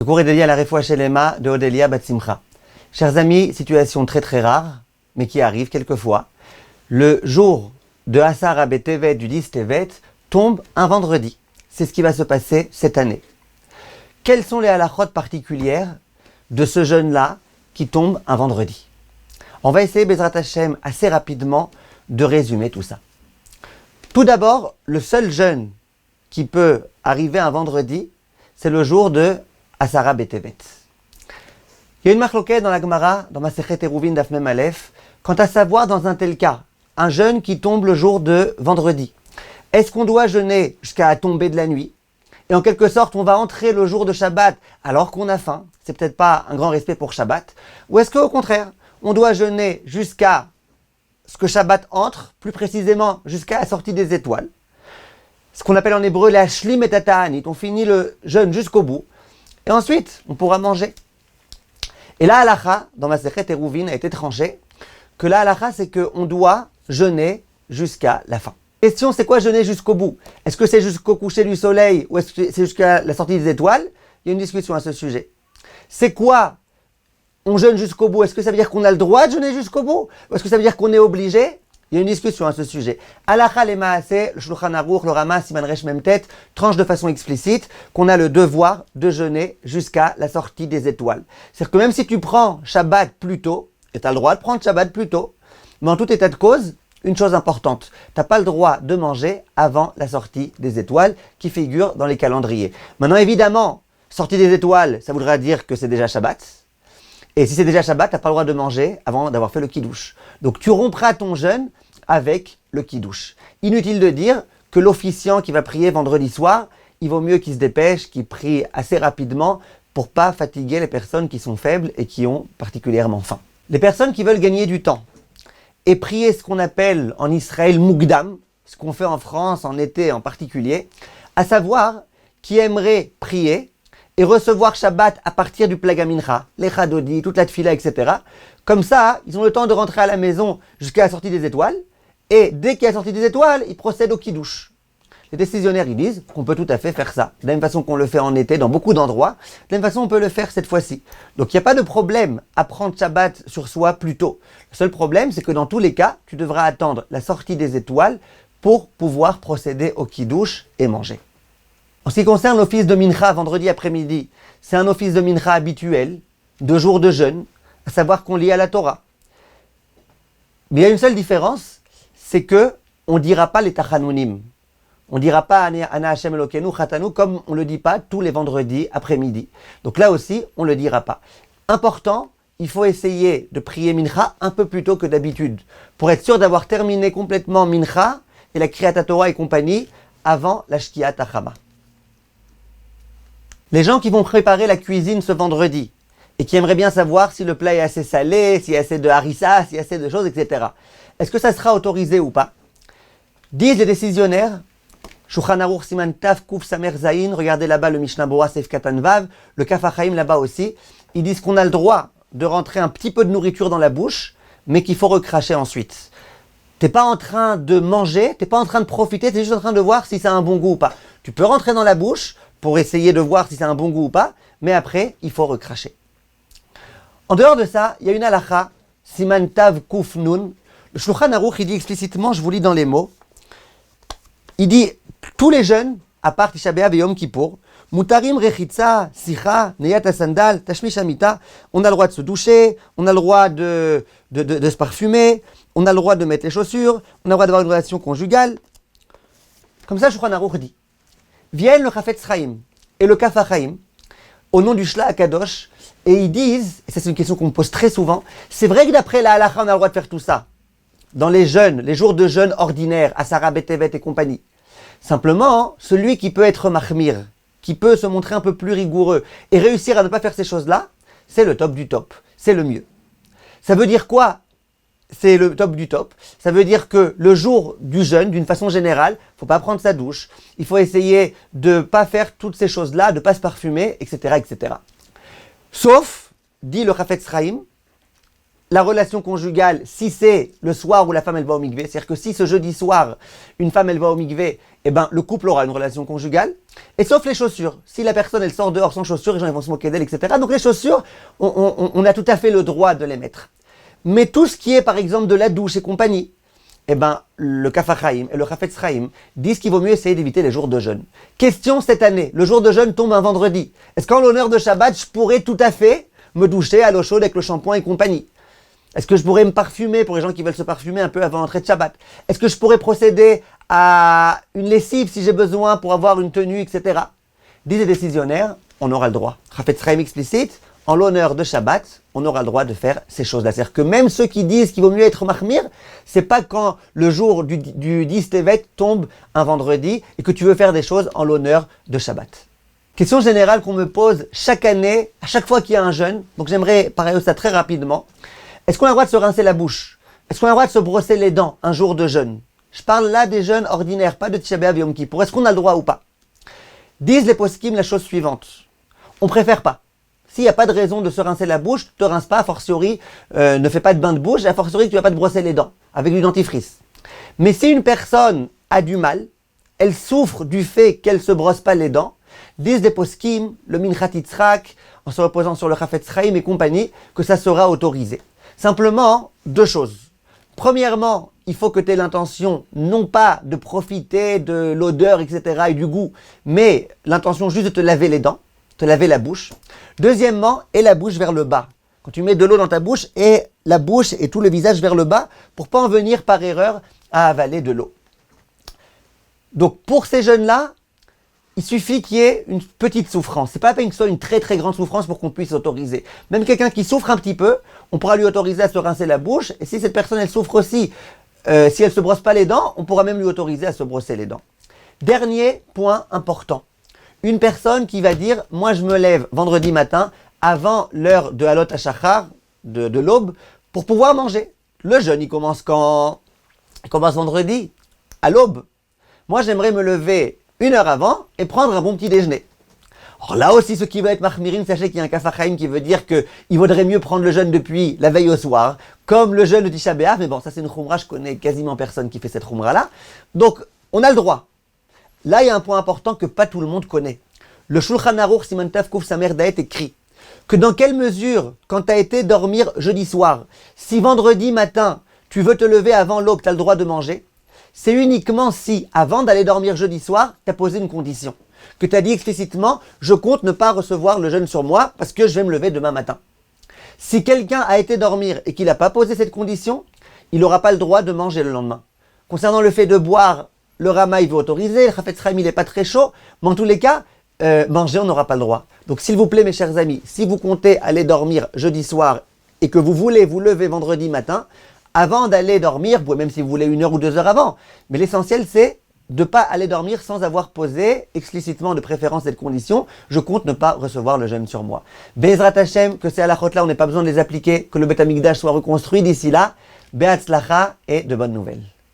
Le cours est dédié à la Refoua Shelema de Odelia Bat Simcha. Chers amis, situation très très rare, mais qui arrive quelquefois. Le jour de Asara Betevet, du 10 Tevet, tombe un vendredi. C'est ce qui va se passer cette année. Quelles sont les halachot particulières de ce jeûne-là qui tombe un vendredi? On va essayer, Bezrat Hashem, assez rapidement de résumer tout ça. Tout d'abord, le seul jeûne qui peut arriver un vendredi, c'est le jour de Asara Betevet. Il y a une marloquette dans la Gemara, dans Masechet Eruvin Daf Mem Aleph, quant à savoir dans un tel cas, un jeûne qui tombe le jour de vendredi. Est-ce qu'on doit jeûner jusqu'à la tombée de la nuit? Et en quelque sorte, on va entrer le jour de Shabbat alors qu'on a faim. C'est peut-être pas un grand respect pour Shabbat. Ou est-ce qu'au contraire, on doit jeûner jusqu'à ce que Shabbat entre, plus précisément jusqu'à la sortie des étoiles? Ce qu'on appelle en hébreu la shlim et ta'anit. On finit le jeûne jusqu'au bout. Et ensuite, on pourra manger. Et la halakha, dans Masechet Eruvin, a été tranchée que la halakha, c'est qu'on doit jeûner jusqu'à la fin. Question, c'est quoi jeûner jusqu'au bout? Est-ce que c'est jusqu'au coucher du soleil ou est-ce que c'est jusqu'à la sortie des étoiles? Il y a une discussion à ce sujet. C'est quoi on jeûne jusqu'au bout? Est-ce que ça veut dire qu'on a le droit de jeûner jusqu'au bout? Ou est-ce que ça veut dire qu'on est obligé? Il y a une discussion à ce sujet. Halakha le Maaseh, le Shulchan Aruch, le Rama, Siman Resh Memtet, tranche de façon explicite qu'on a le devoir de jeûner jusqu'à la sortie des étoiles. C'est-à-dire que même si tu prends Shabbat plus tôt, et tu as le droit de prendre Shabbat plus tôt, mais en tout état de cause, une chose importante, tu n'as pas le droit de manger avant la sortie des étoiles qui figure dans les calendriers. Maintenant, évidemment, sortie des étoiles, ça voudra dire que c'est déjà Shabbat. Et si c'est déjà Shabbat, tu n'as pas le droit de manger avant d'avoir fait le Kiddush. Donc tu rompras ton jeûne avec le Kiddush. Inutile de dire que l'officiant qui va prier vendredi soir, il vaut mieux qu'il se dépêche, qu'il prie assez rapidement pour pas fatiguer les personnes qui sont faibles et qui ont particulièrement faim. Les personnes qui veulent gagner du temps et prier ce qu'on appelle en Israël Mugdam, ce qu'on fait en France en été en particulier, à savoir qui aimerait prier et recevoir Shabbat à partir du Plag HaMincha, les Chadodi, toute la Tfila, etc. Comme ça, ils ont le temps de rentrer à la maison jusqu'à la sortie des étoiles, et dès qu'il y a la sortie des étoiles, ils procèdent au Kiddush. Les décisionnaires, ils disent qu'on peut tout à fait faire ça. De la même façon qu'on le fait en été dans beaucoup d'endroits, de la même façon on peut le faire cette fois-ci. Donc il n'y a pas de problème à prendre Shabbat sur soi plus tôt. Le seul problème, c'est que dans tous les cas, tu devras attendre la sortie des étoiles pour pouvoir procéder au Kiddush et manger. En ce qui concerne l'office de Mincha vendredi après-midi, c'est un office de Mincha habituel, 2 jours de jeûne, à savoir qu'on lit à la Torah. Mais il y a une seule différence, c'est que on ne dira pas les Tachanunim. On ne dira pas Ana Hashem Elokeinu Chatanu comme on ne le dit pas tous les vendredis après-midi. Donc là aussi, on ne le dira pas. Important, il faut essayer de prier Mincha un peu plus tôt que d'habitude, pour être sûr d'avoir terminé complètement Mincha et la Kriyat Torah et compagnie avant la Shkiat HaChama. Les gens qui vont préparer la cuisine ce vendredi et qui aimeraient bien savoir si le plat est assez salé, s'il y a assez de harissa, s'il y a assez de choses, etc. Est-ce que ça sera autorisé ou pas? Disent les décisionnaires, Shulchan Aruch Siman Taf Kuf Samer Zayin, regardez là-bas le Mishnah Berurah Seif Katan Vav, le Kaf HaChaim là-bas aussi, ils disent qu'on a le droit de rentrer un petit peu de nourriture dans la bouche, mais qu'il faut recracher ensuite. T'es pas en train de manger, t'es pas en train de profiter, t'es juste en train de voir si ça a un bon goût ou pas. Tu peux rentrer dans la bouche pour essayer de voir si c'est un bon goût ou pas, mais après, il faut recracher. En dehors de ça, il y a une halakha, Siman Tav Kuf Nun. Le Shulchan Aruch, il dit explicitement, je vous lis dans les mots, il dit, tous les jeûnes, à part Tisha B'Av et Yom Kippour, Mutarim Rechitza, Sicha, Neyat Sandal, Tashmish Amita, on a le droit de se doucher, on a le droit de se parfumer, on a le droit de mettre les chaussures, on a le droit d'avoir une relation conjugale. Comme ça, Shulchan Aruch dit. Viennent le Chafetz Chaim et le Kaf HaChaim au nom du Shla Akadosh et ils disent, et ça c'est une question qu'on me pose très souvent, c'est vrai que d'après la halakha on a le droit de faire tout ça dans les jeûnes, les jours de jeûne ordinaires, Asara Betevet et compagnie. Simplement, celui qui peut être mahmir, qui peut se montrer un peu plus rigoureux et réussir à ne pas faire ces choses-là, c'est le top du top, c'est le mieux. Ça veut dire quoi? C'est le top du top. Ça veut dire que le jour du jeûne, d'une façon générale, il ne faut pas prendre sa douche, il faut essayer de ne pas faire toutes ces choses-là, de ne pas se parfumer, etc., etc. Sauf, dit le Chafetz Chaim, la relation conjugale, si c'est le soir où la femme elle va au mikvé, c'est-à-dire que si ce jeudi soir, une femme elle va au mikvé, eh ben, le couple aura une relation conjugale, et sauf les chaussures. Si la personne, elle sort dehors sans chaussures, les gens ils vont se moquer d'elle, etc. Donc les chaussures, on a tout à fait le droit de les mettre. Mais tout ce qui est, par exemple, de la douche et compagnie, eh ben, le Kaf HaChaim et le Chafetz Chaim disent qu'il vaut mieux essayer d'éviter les jours de jeûne. Question cette année, le jour de jeûne tombe un vendredi. Est-ce qu'en l'honneur de Shabbat, je pourrais tout à fait me doucher à l'eau chaude avec le shampoing et compagnie? Est-ce que je pourrais me parfumer pour les gens qui veulent se parfumer un peu avant l'entrée de Shabbat? Est-ce que je pourrais procéder à une lessive si j'ai besoin pour avoir une tenue, etc. Disent les décisionnaires, on aura le droit. Chafetz Chaim explicite, en l'honneur de Shabbat, on aura le droit de faire ces choses-là. C'est-à-dire que même ceux qui disent qu'il vaut mieux être mahmir, c'est pas quand le jour du 10 Tevet tombe un vendredi et que tu veux faire des choses en l'honneur de Shabbat. Question générale qu'on me pose chaque année, à chaque fois qu'il y a un jeûne. Donc j'aimerais parler de ça très rapidement. Est-ce qu'on a le droit de se rincer la bouche? Est-ce qu'on a le droit de se brosser les dents un jour de jeûne? Je parle là des jeûnes ordinaires, pas de Tisha B'Av et Yom Kippour. Est-ce qu'on a le droit ou pas? Disent les poskim la chose suivante. On préfère pas. S'il n'y a pas de raison de se rincer la bouche, ne te rince pas, a fortiori, ne fais pas de bain de bouche, et a fortiori, tu ne vas pas te brosser les dents avec du dentifrice. Mais si une personne a du mal, elle souffre du fait qu'elle ne se brosse pas les dents, disent les poskim, le Minchat Yitzhak, en se reposant sur le Chafetz Chaim et compagnie, que ça sera autorisé. Simplement, deux choses. Premièrement, il faut que tu aies l'intention, non pas de profiter de l'odeur, etc., et du goût, mais l'intention juste de te laver les dents, te laver la bouche. Deuxièmement, et la bouche vers le bas. Quand tu mets de l'eau dans ta bouche, et la bouche et tout le visage vers le bas, pour pas en venir par erreur à avaler de l'eau. Donc, pour ces jeunes-là, il suffit qu'il y ait une petite souffrance. C'est pas la peine que ce soit une très très grande souffrance pour qu'on puisse autoriser. Même quelqu'un qui souffre un petit peu, on pourra lui autoriser à se rincer la bouche. Et si cette personne elle souffre aussi, si elle se brosse pas les dents, on pourra même lui autoriser à se brosser les dents. Dernier point important. Une personne qui va dire, moi je me lève vendredi matin avant l'heure de Halot HaShachar, de l'aube, pour pouvoir manger. Le jeûne, il commence quand? Il commence vendredi, à l'aube. Moi j'aimerais me lever 1 heure avant et prendre un bon petit déjeuner. Alors là aussi, ceux qui veulent être mahmirim, sachez qu'il y a un Kaf HaChaim qui veut dire qu'il vaudrait mieux prendre le jeûne depuis la veille au soir, comme le jeûne de Tisha B'Av, mais bon, ça c'est une khumra, je connais quasiment personne qui fait cette khumra-là. Donc, on a le droit. Là, il y a un point important que pas tout le monde connaît. Le Shulchan Aruch Siman Tav Kuf Samer Daet écrit que dans quelle mesure, quand tu as été dormir jeudi soir, si vendredi matin, tu veux te lever avant l'aube, tu as le droit de manger, c'est uniquement si, avant d'aller dormir jeudi soir, tu as posé une condition. Que tu as dit explicitement, je compte ne pas recevoir le jeûne sur moi parce que je vais me lever demain matin. Si quelqu'un a été dormir et qu'il n'a pas posé cette condition, il n'aura pas le droit de manger le lendemain. Concernant le fait de boire, le Rama il veut autoriser, le Chafetz Chaim il n'est pas très chaud, mais en tous les cas, manger on n'aura pas le droit. Donc s'il vous plaît mes chers amis, si vous comptez aller dormir jeudi soir et que vous voulez vous lever vendredi matin, avant d'aller dormir, vous pouvez même si vous voulez 1 heure ou 2 heures avant, mais l'essentiel c'est de ne pas aller dormir sans avoir posé explicitement de préférence cette condition, je compte ne pas recevoir le jeûne sur moi. Be'ezrat Hashem, que ces halachot-là, on n'a pas besoin de les appliquer, que le Beth Amikdash soit reconstruit d'ici là, Be'atzlacha et de bonnes nouvelles.